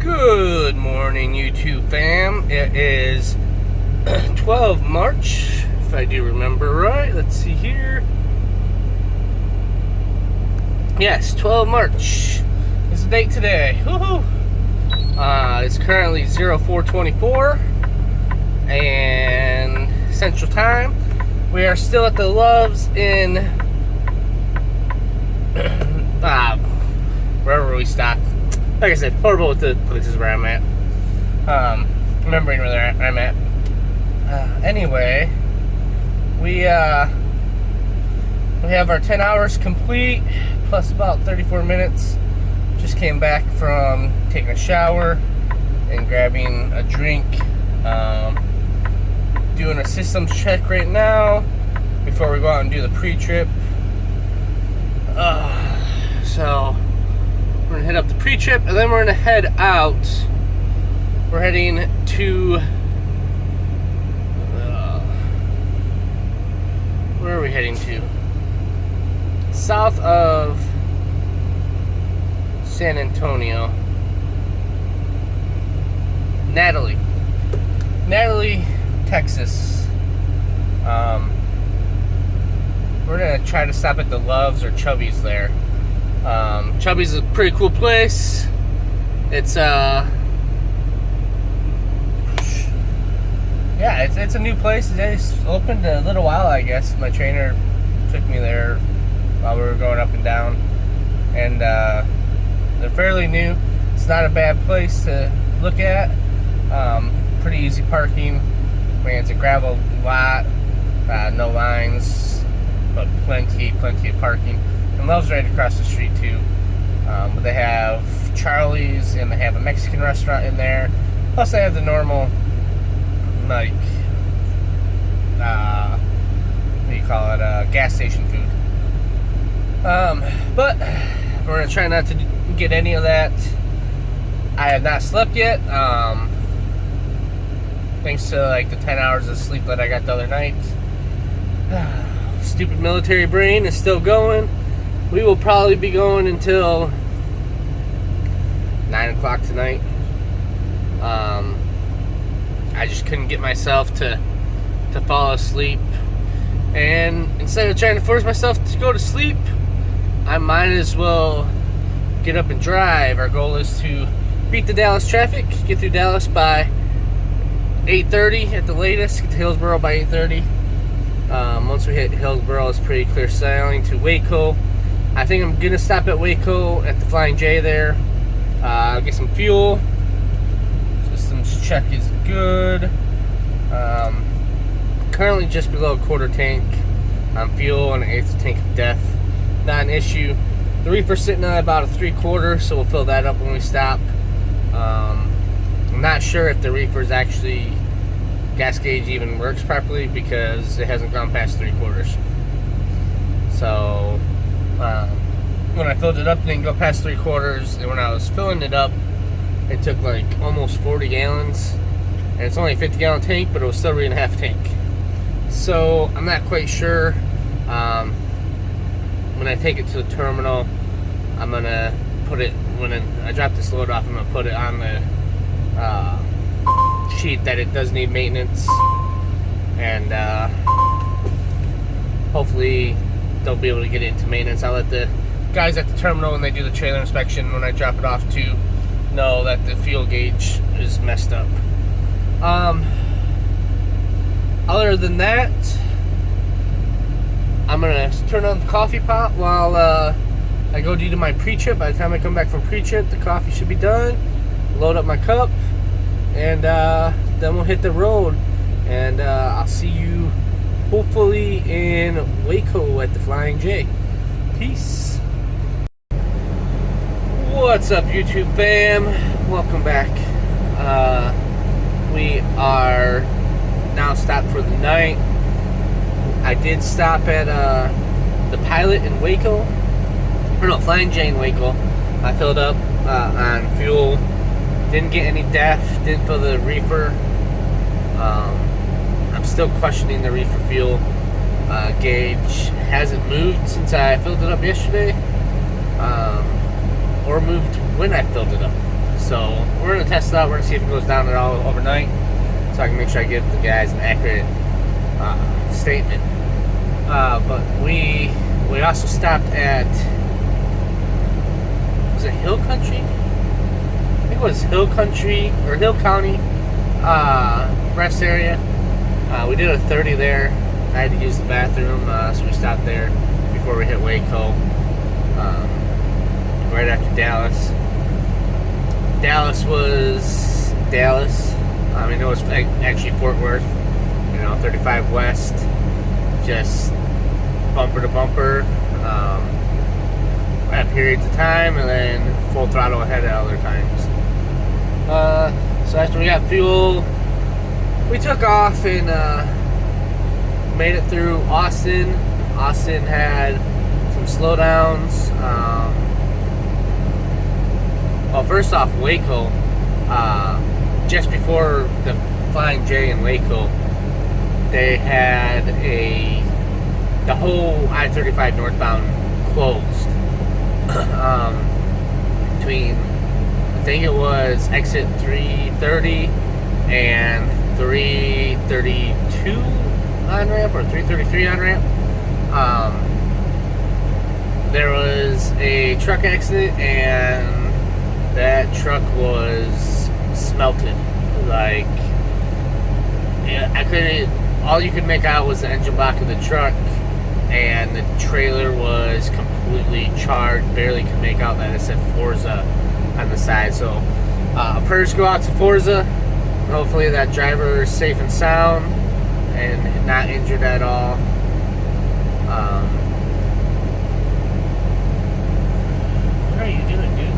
Good morning, YouTube fam. It is 12 March, if I do remember right. Let's see here. Yes, 12 March is the date today. Woohoo! It's currently 04:24 and Central Time. We are still at the Loves in wherever we stopped. Like I said, horrible with the places where I'm at. Remembering where I'm at. Anyway, we have our 10 hours complete, plus about 34 minutes. Just came back from taking a shower and grabbing a drink. Doing a systems check right now before we go out and do the pre-trip. So we're gonna head up the pre-trip, and then we're gonna head out. We're heading to where are we heading to? South of San Antonio. Natalie, Texas. We're gonna try to stop at the Loves or Chubby's there. Chubby's is a pretty cool place. It's it's a new place. It's opened a little while, I guess. My trainer took me there while we were going up and down, and they're fairly new. It's not a bad place to look at. Pretty easy parking. I mean, it's a gravel lot, no lines, but plenty of parking. And Love's right across the street too. But they have Charlie's, and they have a Mexican restaurant in there. Plus they have the normal, like, what do you call it, gas station food. But we're gonna try not to get any of that. I have not slept yet. Thanks to like the 10 hours of sleep that I got the other night. Stupid military brain is still going. We will probably be going until 9 o'clock tonight. I just couldn't get myself to fall asleep. And instead of trying to force myself to go to sleep, I might as well get up and drive. Our goal is to beat the Dallas traffic, get through Dallas by 8:30 at the latest, get to Hillsboro by 8:30. Once we hit Hillsboro, it's pretty clear sailing to Waco. I think I'm gonna stop at Waco at the Flying J there. Get some fuel. Systems check is good. Currently just below a quarter tank on fuel and an eighth tank of death. Not an issue. The reefer's sitting at about a 3/4, so we'll fill that up when we stop. I'm not sure if the reefer's actually gas gauge even works properly because it hasn't gone past 3/4. So when I filled it up, it didn't go past 3/4, and when I was filling it up, it took like almost 40 gallons, and it's only a 50-gallon tank, but it was still reading half tank. So I'm not quite sure. When I take it to the terminal, I'm gonna put it, when I drop this load off, I'm gonna put it on the sheet that it does need maintenance, and hopefully they'll be able to get it into maintenance. I'll let the guys at the terminal, when they do the trailer inspection, when I drop it off, to know that the fuel gauge is messed up. Other than that, I'm gonna turn on the coffee pot while I go do my pre-trip. By the time I come back from pre-trip, the coffee should be done. Load up my cup, and then we'll hit the road. And I'll see you hopefully in Waco at the Flying J. Peace. What's up, YouTube fam? Welcome back. We are now stopped for the night. I did stop at the Pilot in Waco. Or no, Flying J in Waco. I filled up on fuel. Didn't get any DEF. Didn't fill the reefer. I'm still questioning the reefer fuel gauge. Hasn't moved since I filled it up yesterday. Or moved when I filled it up. So we're gonna test it out. We're gonna see if it goes down at all overnight, so I can make sure I give the guys an accurate statement. But we also stopped at, was it Hill Country? I think it was Hill Country or Hill County rest area. We did a 30 there. I had to use the bathroom, so we stopped there before we hit Waco. Right after Dallas. Dallas was Dallas. I mean, it was actually Fort Worth. 35 West, just bumper to bumper at periods of time, and then full throttle ahead at other times. So after we got fuel, we took off and made it through Austin. Austin had some slowdowns. Well, first off, Waco, just before the Flying J in Waco, they had the whole I-35 northbound closed. Between, I think it was exit 330 and 332 on-ramp or 333 on-ramp. There was a truck accident, and that truck was smelted. Like, yeah, I couldn't. All you could make out was the engine block of the truck, and the trailer was completely charred. Barely could make out that it said Forza on the side. So, prayers go out to Forza. Hopefully, that driver is safe and sound and not injured at all. What are you doing, dude?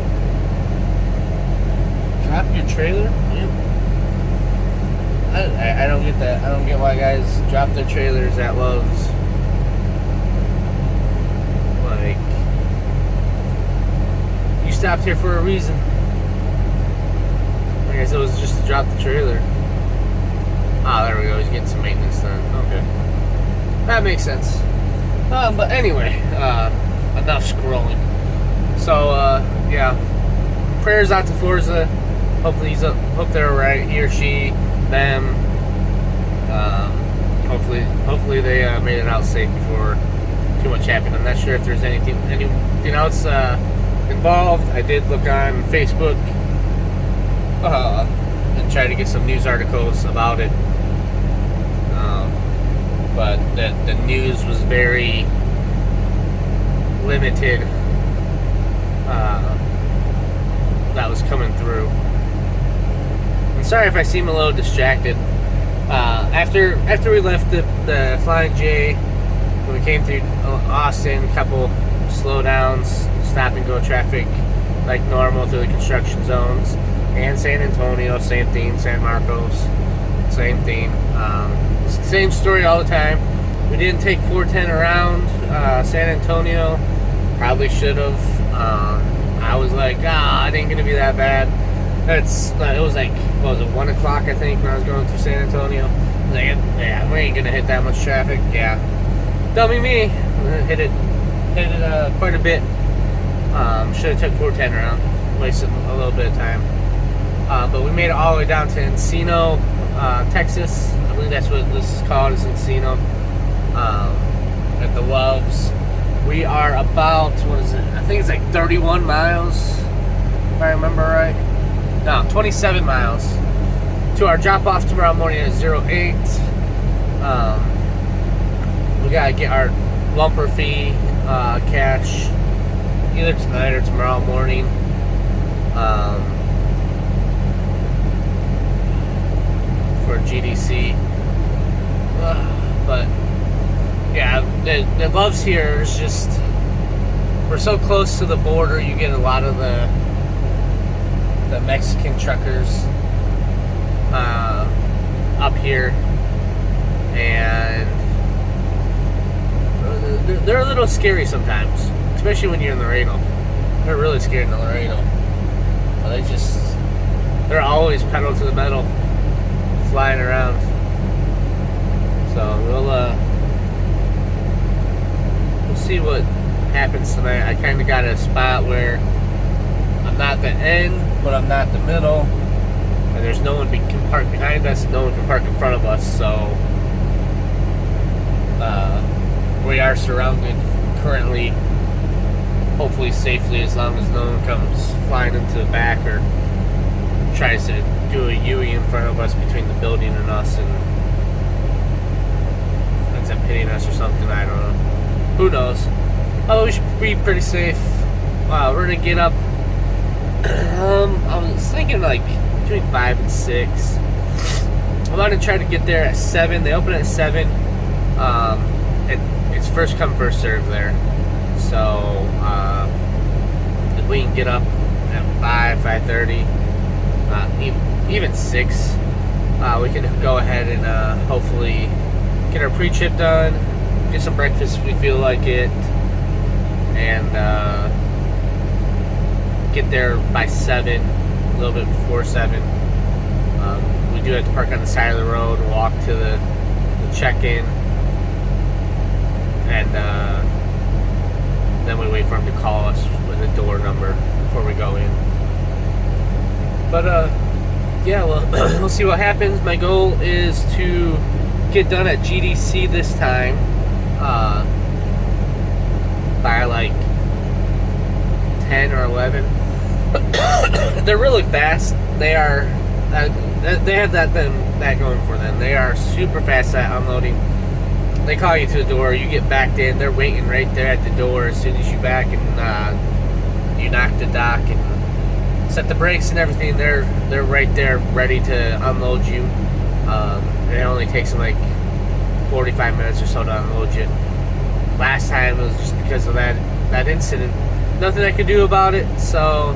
Drop your trailer? I don't get that. I don't get why guys drop their trailers at Lowe's. Like, you stopped here for a reason. I guess it was just to drop the trailer. Ah, there we go. He's getting some maintenance done. Okay. That makes sense. But anyway, enough scrolling. So, yeah. Prayers out to Forza. Hopefully hope they're alright. He or she, them. Hopefully they made it out safe before too much happened. I'm not sure if there's anything else involved. I did look on Facebook and try to get some news articles about it. But the news was very limited that was coming through. I'm sorry if I seem a little distracted. After we left the Flying J, when we came through Austin, a couple slowdowns, stop and go traffic like normal through the construction zones, and San Antonio, same theme. San Marcos, same theme. Same story all the time. We didn't take 410 around San Antonio. Probably should have. I was like, it ain't gonna be that bad. It was like, what was it, 1 o'clock I think when I was going through San Antonio. I was like, yeah, we ain't gonna hit that much traffic. Yeah, dummy me. Hit it quite a bit. Should have took 410 around. Wasted a little bit of time. But we made it all the way down to Encino, Texas. I believe that's what this is called, is Encino. At the Loves. We are about, what is it? I think it's like 31 miles, if I remember right. No, 27 miles to our drop-off tomorrow morning at 08. We gotta get our lumper fee cash either tonight or tomorrow morning. For GDC. But yeah, the Loves here is just, we're so close to the border. You get a lot of the Mexican truckers up here, and they're a little scary sometimes, especially when you're in Laredo. They're really scared in Laredo. They're always pedal to the metal, flying around. So we'll see what happens tonight. I kind of got a spot where I'm not the end, but I'm not the middle. And there's no one can park behind us, no one can park in front of us, so we are surrounded currently, hopefully safely, as long as no one comes flying into the back or tries to do a U-E in front of us between the building and us and ends up hitting us or something. I don't know. Who knows? Oh, we should be pretty safe. Wow, we're gonna get up. I was thinking like between 5 and 6. I'm gonna try to get there at 7. They open at 7. It's first come, first serve there. So if we can get up at 5:30, even 6, we can go ahead and hopefully get our pre-trip done, get some breakfast if we feel like it, and get there by 7, a little bit before 7. We do have to park on the side of the road, walk to the check-in, and then we wait for him to call us with a door number before we go in. But yeah, well, we'll see what happens. My goal is to get done at GDC this time by like 10 or 11. They're really fast. They are. They have that going for them. They are super fast at unloading. They call you to the door. You get backed in. They're waiting right there at the door as soon as you back and you knock the dock and set the brakes and everything. They're right there ready to unload you. It only takes them like 45 minutes or so to unload you. Last time it was just because of that incident. Nothing I could do about it, so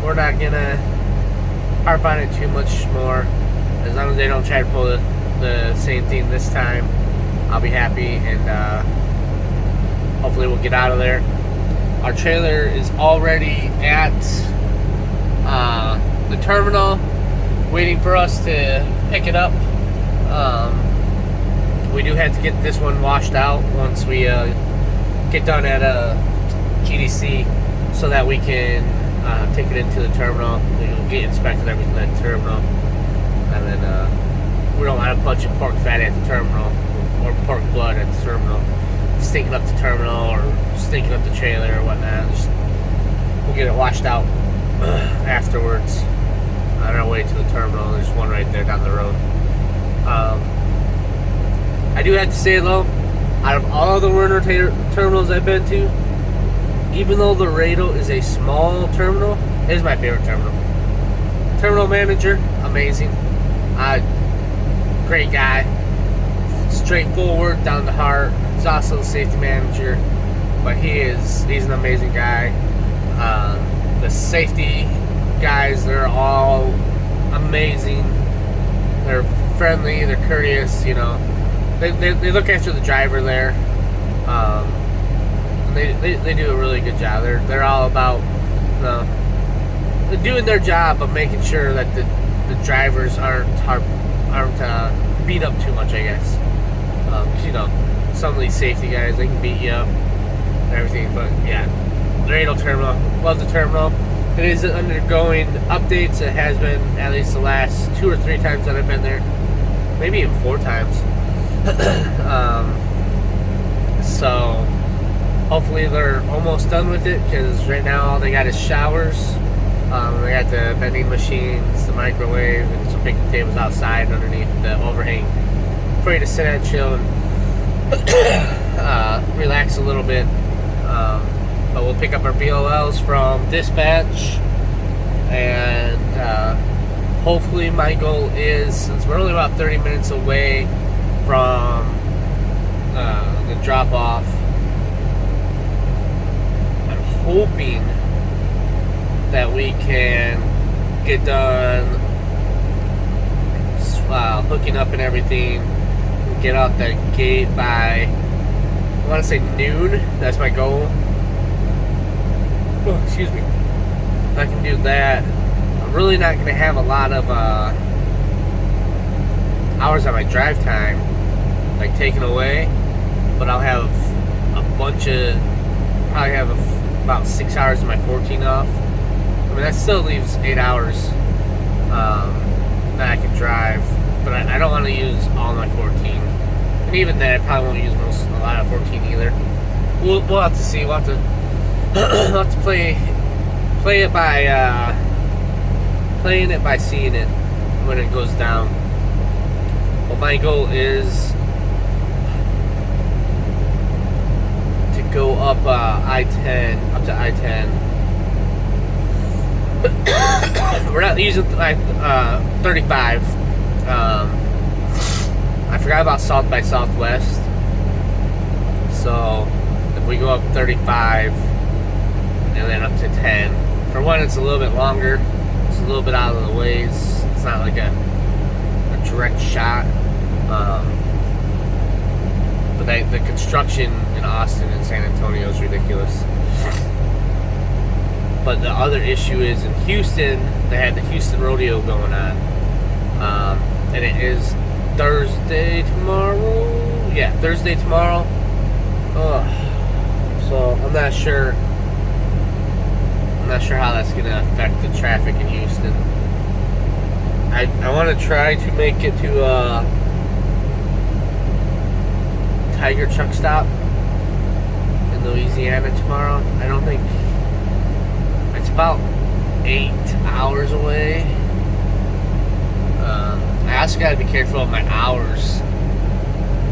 we're not gonna harp on it too much more. As long as they don't try to pull the same thing this time, I'll be happy, and hopefully we'll get out of there. Our trailer is already at the terminal, waiting for us to pick it up. We do have to get this one washed out once we get done at GDC, so that we can take it into the terminal. We'll get inspected everything at the terminal, and then we don't want a bunch of pork fat at the terminal or pork blood at the terminal stinking up the terminal or stinking up the trailer or whatnot. We'll get it washed out afterwards on our way to the terminal. There's one right there down the road. I do have to say though, out of all the Werner terminals I've been to, even though Laredo is a small terminal, it is my favorite terminal. Terminal manager, amazing. Great guy. Straightforward, down to heart. He's also the safety manager, but he's an amazing guy. The safety guys, they're all amazing. They're friendly, they're courteous, you know. They look after the driver there. They do a really good job. They're all about they're doing their job of making sure that the drivers aren't beat up too much, I guess. 'Cause, you know, some of these safety guys, they can beat you up and everything. But yeah, Laredo terminal, love the terminal. It is undergoing updates. It has been at least the last 2 or 3 times that I've been there, maybe even 4 times. So hopefully they're almost done with it, because right now all they got is showers. They got the vending machines, the microwave, and some picnic tables outside underneath the overhang for you to sit and chill and relax a little bit. But we'll pick up our BOLs from dispatch, and hopefully my goal is, since we're only about 30 minutes away from the drop-off, I'm hoping that we can get done hooking up and everything, and get out that gate by, I want to say noon. That's my goal. Oh, excuse me. If I can do that, I'm really not going to have a lot of hours on my drive time like taken away, but I'll have a bunch of, probably have about 6 hours of my 14 off. mean, that still leaves 8 hours that I can drive, but I don't want to use all my 14. And even then, I probably won't use a lot of 14 either. We'll have to see. We'll have to we'll have to play it by playing it by seeing it when it goes down. But my goal is to go up I-10, up to I-10. We're not using 35. I forgot about South by Southwest. So if we go up 35 and then up to 10, for one, it's a little bit longer. It's a little bit out of the ways. It's not like a direct shot. But the construction in Austin and San Antonio is ridiculous. But the other issue is in Houston, they had the Houston Rodeo going on. And it is Thursday tomorrow. Yeah, Thursday tomorrow. So I'm not sure how that's going to affect the traffic in Houston. I want to try to make it to Tiger Truck Stop in Louisiana tomorrow. I don't think it's about 8 hours away. I also got to be careful of my hours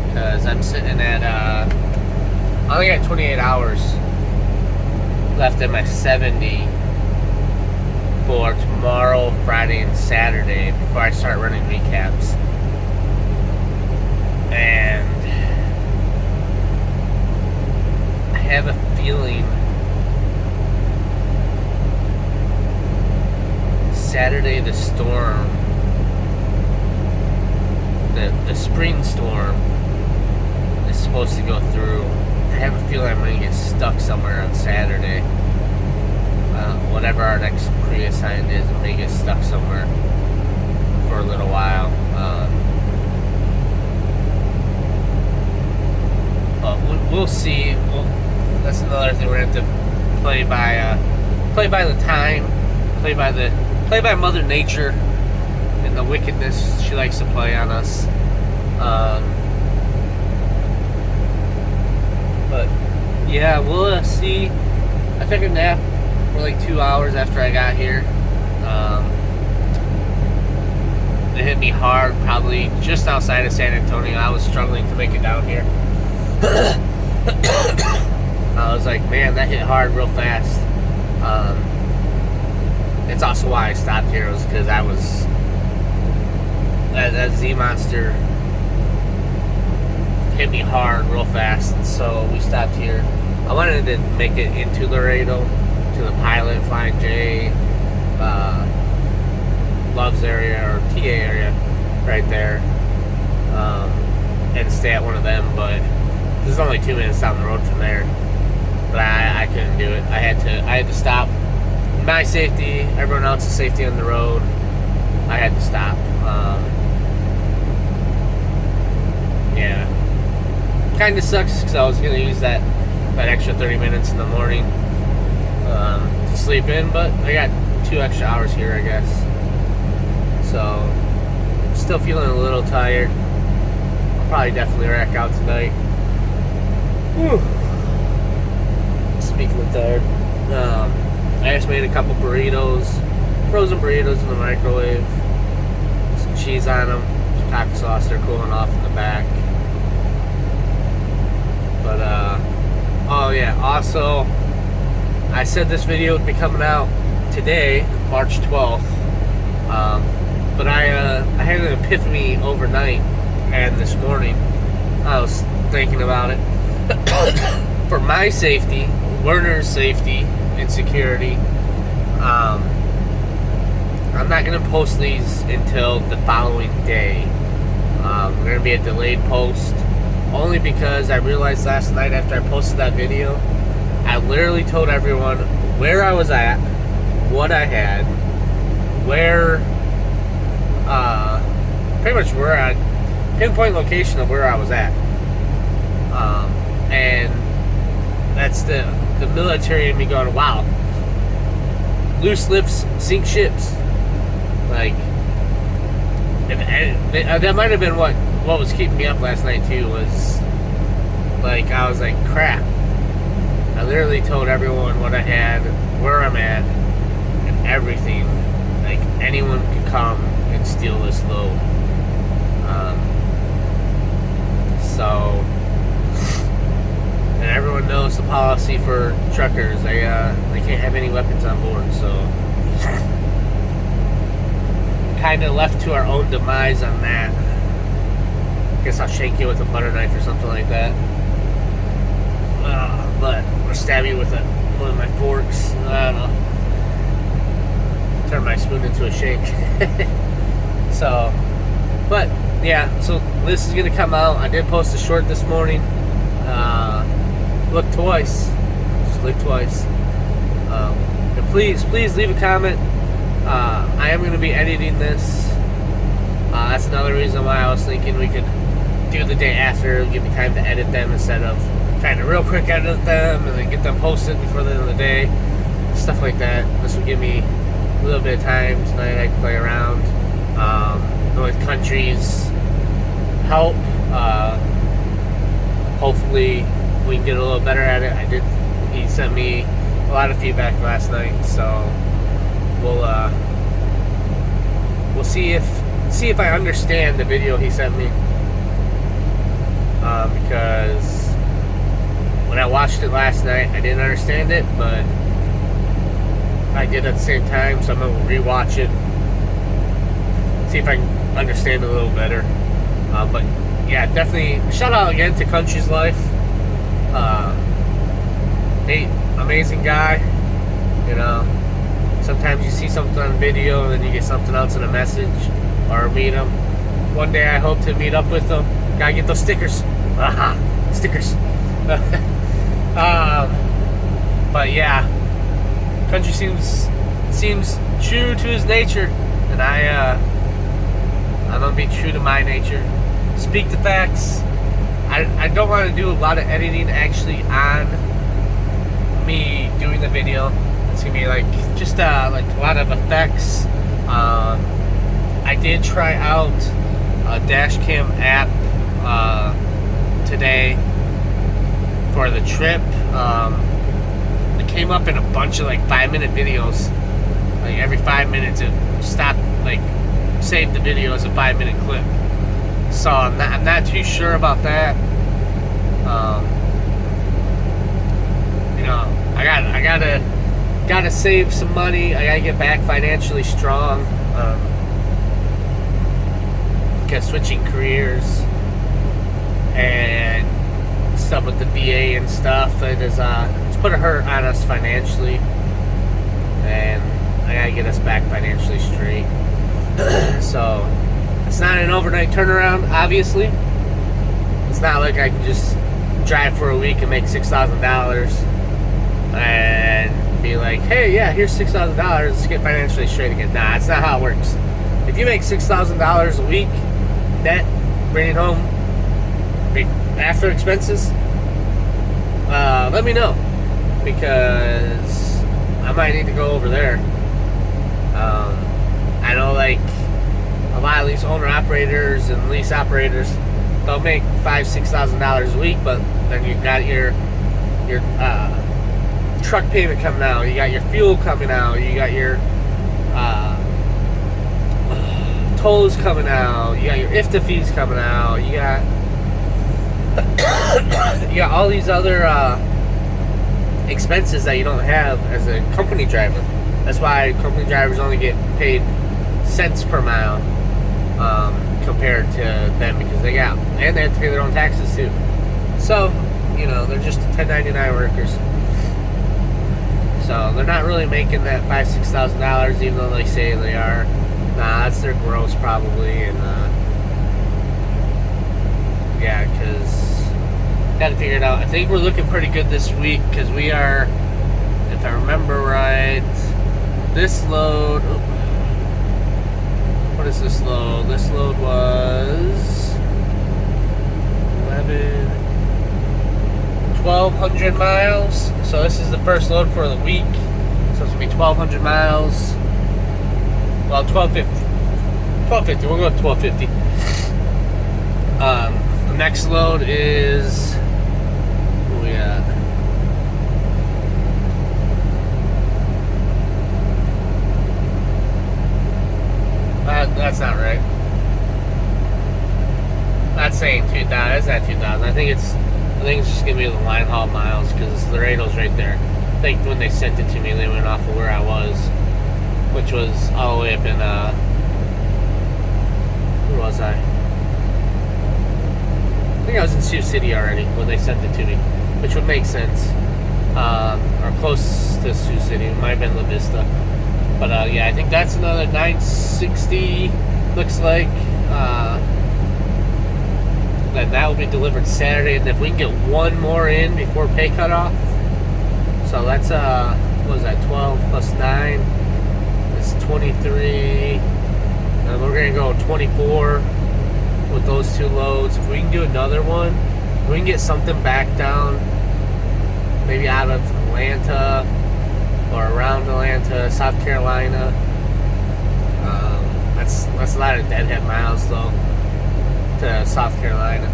because I'm sitting at I only got 28 hours left in my 70 for tomorrow, Friday, and Saturday before I start running recaps. And I have a feeling Saturday the storm, the spring storm is supposed to go through. I have a feeling I'm going to get stuck somewhere on Saturday. Whatever our next pre-assigned is, I may get stuck somewhere for a little while. But we'll see. That's another thing we're going to have to play by the time, play by Mother Nature and the wickedness she likes to play on us. But yeah, we'll see. I took a nap for like 2 hours after I got here. It hit me hard, probably just outside of San Antonio. I was struggling to make it down here. I was like, man, that hit hard real fast. It's also why I stopped here, was because I was that Z Monster hit me hard real fast, so we stopped here. I wanted to make it into Laredo, to the Pilot, Flying J, Love's area, or TA area, right there, and stay at one of them, but this is only 2 minutes down the road from there. But I couldn't do it. I had to stop. My safety, everyone else's safety on the road, I had to stop. Yeah. Kind of sucks because I was going to use that extra 30 minutes in the morning to sleep in, but I got 2 extra hours here, I guess. So, still feeling a little tired. I'll probably definitely rack out tonight. Whew. Speaking of tired, I just made a couple burritos, frozen burritos in the microwave, some cheese on them, some taco sauce. They're cooling off in the back. But oh yeah, also I said this video would be coming out today, March 12th, but I had an epiphany overnight, and this morning I was thinking about it. For my safety, Werner's safety and security, I'm not going to post these until the following day. We're going to be a delayed post, only because I realized last night after I posted that video, I literally told everyone where I was at, what I had, where, pretty much where I, pinpoint location of where I was at. And that's the military in me going, wow, loose lips sink ships. Like, and that might have been what was keeping me up last night too. Was like, I was like, crap. I literally told everyone what I had, where I'm at, and everything. Like, anyone could come and steal this load. So, and everyone knows the policy for truckers. They can't have any weapons on board. So, kind of left to our own demise on that. Guess I'll shake you with a butter knife or something like that. But or stab you with one of my forks. I don't know. Turn my spoon into a shake. So, but yeah, so this is gonna come out. I did post a short this morning. Look twice. Just look twice. And please leave a comment. I am gonna be editing this. That's another reason why I was thinking we could do the day after. Give me time to edit them instead of trying to real quick edit them and then get them posted before the end of the day. Stuff like that. This will give me a little bit of time tonight. I can play around. With countries help. Hopefully we can get a little better at it. He sent me a lot of feedback last night, so we'll see if I understand the video he sent me. Because when I watched it last night, I didn't understand it, but I did at the same time, so I'm gonna rewatch it, see if I can understand it a little better. But yeah, definitely shout out again to Country's Life. Nate, amazing guy. You know, sometimes you see something on video and then you get something else in a message, or meet him. One day I hope to meet up with him. Gotta get those stickers. Aha, stickers. But yeah, Country seems true to his nature, and I'm gonna be true to my nature. Speak the facts. I don't want to do a lot of editing actually on me doing the video. It's gonna be like just like a lot of effects. I did try out a dash cam app today for the trip. It came up in a bunch of like 5-minute videos. Like every 5 minutes it stopped, like save the video as a 5-minute clip. So I'm not too sure about that. You know, I gotta save some money. I gotta get back financially strong. Because switching careers and stuff with the VA and stuff, it's put a hurt on us financially, and I gotta get us back financially straight. So it's not an overnight turnaround, obviously. It's not like I can just drive for a week and make $6,000 and be like, hey, yeah, here's $6,000, let's get financially straight again. Nah, that's not how it works. If you make $6,000 a week net, bring it home after expenses, let me know, because I might need to go over there. I know, like, a lot of these owner operators and lease operators, they'll make $5,000-$6,000 a week, but then you've got your truck payment coming out, you got your fuel coming out, you got your tolls coming out, you got your IFTA fees coming out, you got all these other expenses that you don't have as a company driver. That's why company drivers only get paid cents per mile compared to them, because they have to pay their own taxes too. So, you know, they're just 1099 workers. So they're not really making that $5,000-$6,000, even though they say they are. Nah, that's their gross probably, and yeah, because got to figure it out. I think we're looking pretty good this week, because we are, if I remember right, this load. What is this load? This load was 1,200 miles. So this is the first load for the week. So it's gonna be 1,200 miles. Well, 1,250. 1,250. We'll go with 1,250. The next load is. Where we at? That's not right. That's saying 2,000. That's not 2,000. I think it's just gonna be the line haul miles because Laredo's right there. I think when they sent it to me, they went off of where I was, which was all the way up in where was I? I think I was in Sioux City already when they sent it to me, which would make sense. Or close to Sioux City. It might have been La Vista. But yeah, I think that's another 960. Looks like. That will be delivered Saturday, and if we can get one more in before pay cutoff, so that's what was that? 12 plus 9. It's 23. And we're gonna go 24 with those two loads. If we can do another one, if we can get something back down, maybe out of Atlanta or around Atlanta, South Carolina. That's a lot of deadhead miles though to South Carolina.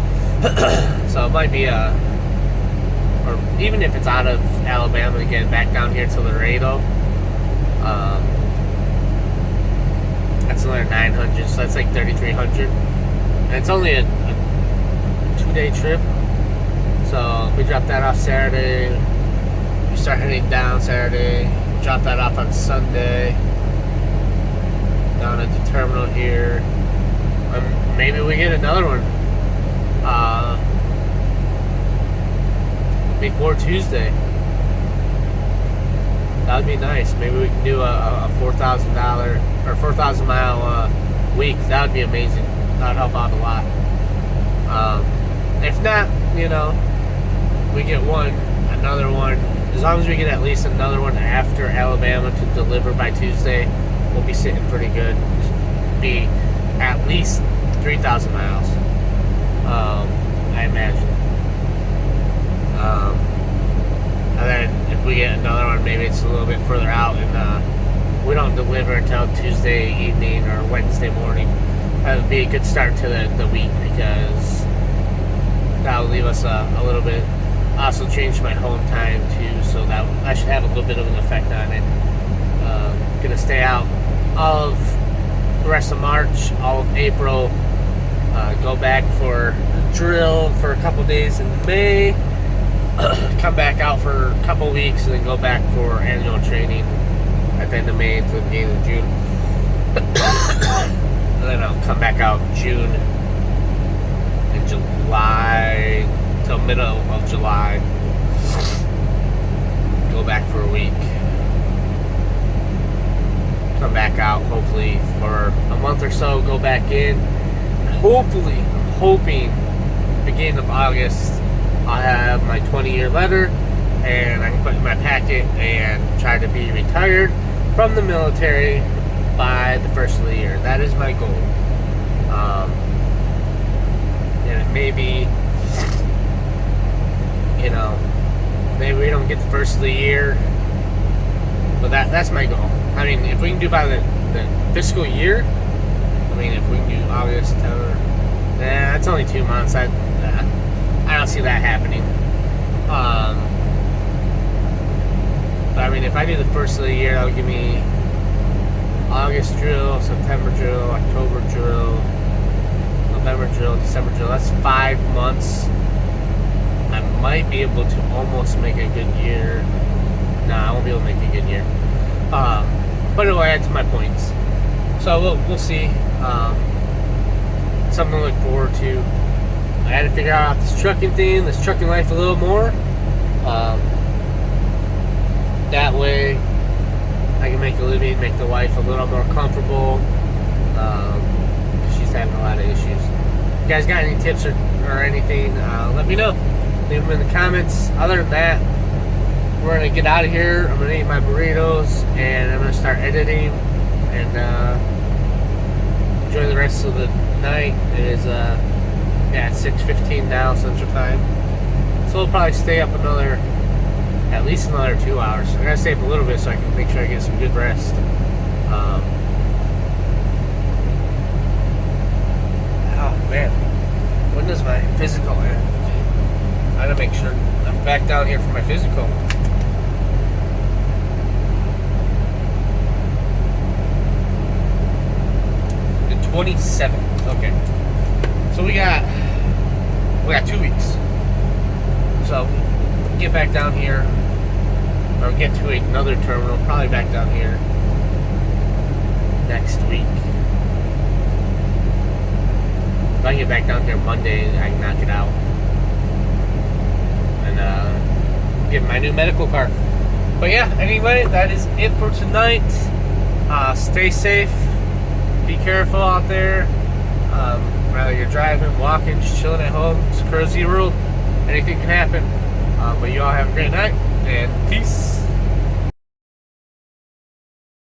So it might be or even if it's out of Alabama to get back down here to Laredo, that's another 900. So that's like 3,300, and it's only a 2-day trip. So if we drop that off Saturday, we start heading down Saturday, drop that off on Sunday, down at the terminal here. Maybe we get another one before Tuesday. That would be nice. Maybe we can do a $4,000 or 4,000 mile week. That would be amazing. That would help out a lot. If not, we get another one. As long as we get at least another one after Alabama to deliver by Tuesday, we'll be sitting pretty good. Be at least 3,000 miles, I imagine. And then if we get another one, maybe it's a little bit further out, and we don't deliver until Tuesday evening or Wednesday morning. That would be a good start to the week, because that will leave us a little bit. Also change my home time too, so that should have a little bit of an effect on it. Gonna stay out all of the rest of March, all of April. Go back for drill for a couple days in May. Come back out for a couple weeks, and then go back for annual training at the end of May to the beginning of June. And then I'll come back out June and July till middle of July. Go back for a week. Come back out hopefully for a month or so. Go back in. Hopefully, I'm hoping beginning of August I'll have my 20-year letter, and I can put it in my packet and try to be retired from the military by the first of the year. That is my goal. And maybe, maybe we don't get the first of the year, but that's my goal. I mean, if we can do by the fiscal year, if we can do August, September, that's only 2 months. I don't see that happening. But if I do the first of the year, that'll give me August drill, September drill, October drill, November drill, December drill. That's 5 months. I might be able to almost make a good year. Nah, I won't be able to make a good year. But it'll add to my points. So we'll see. Something to look forward to. I had to figure out this trucking thing, this trucking life a little more. That way I can make a living, make the wife a little more comfortable. She's having a lot of issues. If you guys got any tips or anything, let me know. Leave them in the comments. Other than that, we're going to get out of here. I'm going to eat my burritos, and I'm going to start editing and enjoy the rest of the night. It is it's 6:15 now Central Time, so we'll probably stay up another at least another 2 hours. I gotta stay up a little bit so I can make sure I get some good rest. Oh man, when does my physical end? I gotta make sure I'm back down here for my physical. The 27th. Okay. So we got 2 weeks. So get back down here, or get to another terminal, probably back down here next week. If I get back down here Monday, I can knock it out and get my new medical car. But yeah, anyway, that is it for tonight. Stay safe, be careful out there. Whether you're driving, walking, just chilling at home, it's a crazy world. Anything can happen. But you all have a great night, and peace.